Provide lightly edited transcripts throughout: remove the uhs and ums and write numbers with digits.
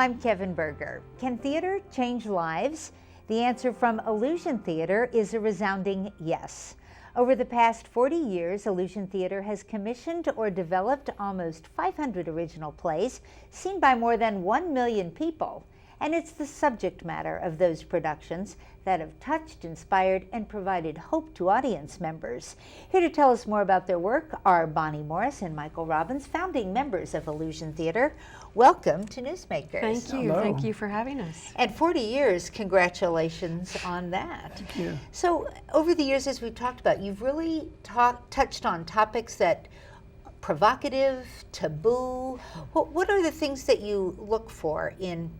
I'm Kevin Berger. Can theater change lives? The answer from IllusionTheater is a resounding yes. Over the past 40 years, IllusionTheater has commissioned or developed almost 500 original plays seen by more than 1 million people. And it's the subject matter of those productions that have touched, inspired, and provided hope to audience members. Here to tell us more about their work are Bonnie Morris and Michael Robbins, founding members of IllusionTheater. Welcome to Newsmakers. Thank you. Hello. Thank you for having us. And 40 years, congratulations on that. Thank you. So over the years, as we've talked about, you've really touched on topics that provocative, taboo. What are the things that you look for in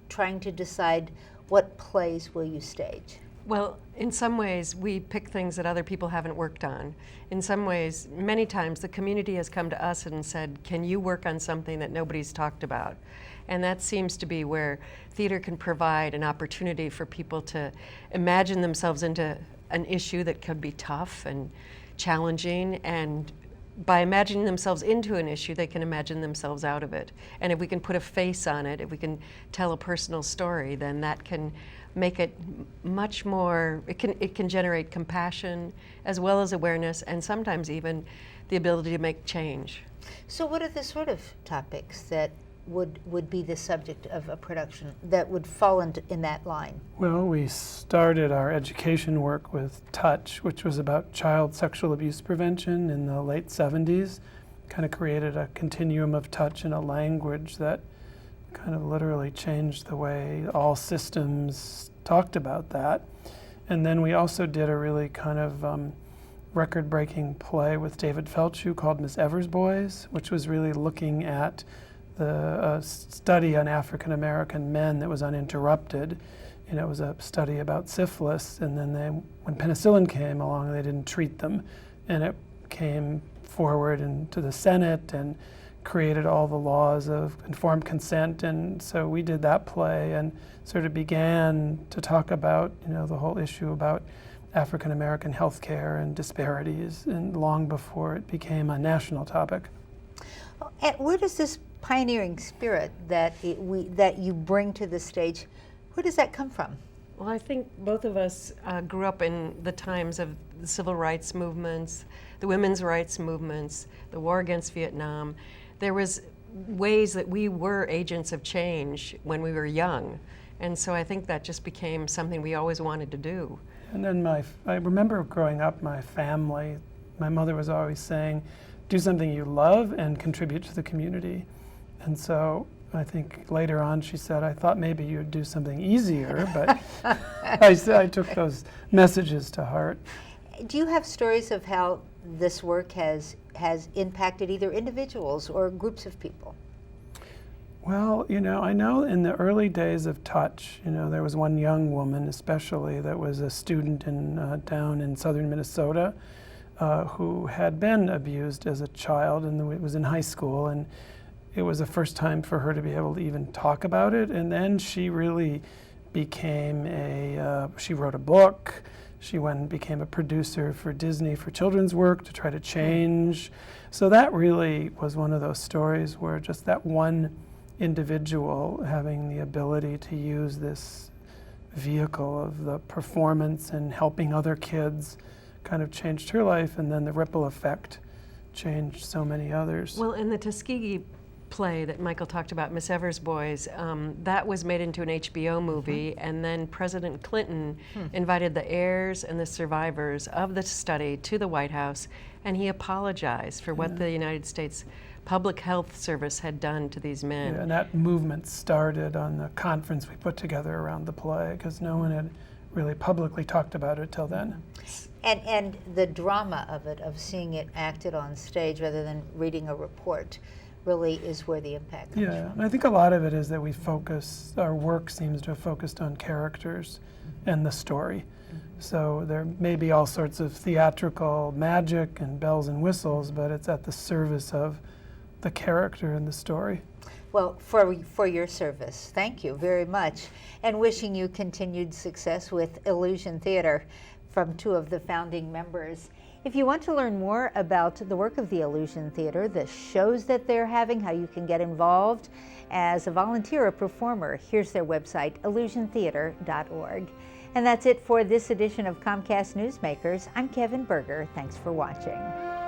trying to decide what plays will you stage? Well, in some ways, we pick things that other people haven't worked on. In some ways, many times, the community has come to us and said, can you work on something that nobody's talked about? And that seems to be where theater can provide an opportunity for people to imagine themselves into an issue that could be tough and challenging, and by imagining themselves into an issue, they can imagine themselves out of it. And if we can put a face on it, if we can tell a personal story, then that can make it much more, it can generate compassion as well as awareness, and sometimes even the ability to make change. So what are the sort of topics that would be the subject of a production that would fall in that line? Well, we started our education work with Touch, which was about child sexual abuse prevention in the late 70s. Kind of created a continuum of touch and a language that kind of literally changed the way all systems talked about that. And then we also did a really kind of record-breaking play with David Felchu called Miss Evers' Boys, which was really looking at the study on African American men that was uninterrupted. You know, it was a study about syphilis, and then when penicillin came along, they didn't treat them, and it came forward into the Senate and created all the laws of informed consent. And so we did that play and sort of began to talk about, you know, the whole issue about African American health care and disparities, and long before it became a national topic. And where does this pioneering spirit that you bring to the stage, where does that come from? Well, I think both of us grew up in the times of the civil rights movements, the women's rights movements, the war against Vietnam. There was ways that we were agents of change when we were young. And so I think that just became something we always wanted to do. And then I remember growing up, my family, my mother was always saying, do something you love and contribute to the community. And so I think later on she said, I thought maybe you'd do something easier, but I took those messages to heart. Do you have stories of how this work has impacted either individuals or groups of people? Well, you know, I know in the early days of Touch, you know, there was one young woman especially that was a student down in southern Minnesota who had been abused as a child, and it was in high school, and it was the first time for her to be able to even talk about it. And then she really became she wrote a book. She went and became a producer for Disney for children's work to try to change. So that really was one of those stories where just that one individual having the ability to use this vehicle of the performance and helping other kids kind of changed her life, and then the ripple effect changed so many others. Well, in the Tuskegee play that Michael talked about, Miss Evers' Boys, that was made into an HBO movie, and then President Clinton invited the heirs and the survivors of the study to the White House, and he apologized for what the United States Public Health Service had done to these men. Yeah, and that movement started on the conference we put together around the play, because no one had really publicly talked about it till then. And the drama of it, of seeing it acted on stage rather than reading a report, really is where the impact comes Yeah, from. and I think a lot of it is that our work seems to have focused on characters and the story. So there may be all sorts of theatrical magic and bells and whistles, but it's at the service of the character and the story. Well, for your service, thank you very much, and wishing you continued success with IllusionTheater. from two of the founding members. If you want to learn more about the work of the Illusion Theater, the shows that they're having, how you can get involved as a volunteer or performer, here's their website, IllusionTheater.org. And that's it for this edition of Comcast Newsmakers. I'm Kevin Berger. Thanks for watching.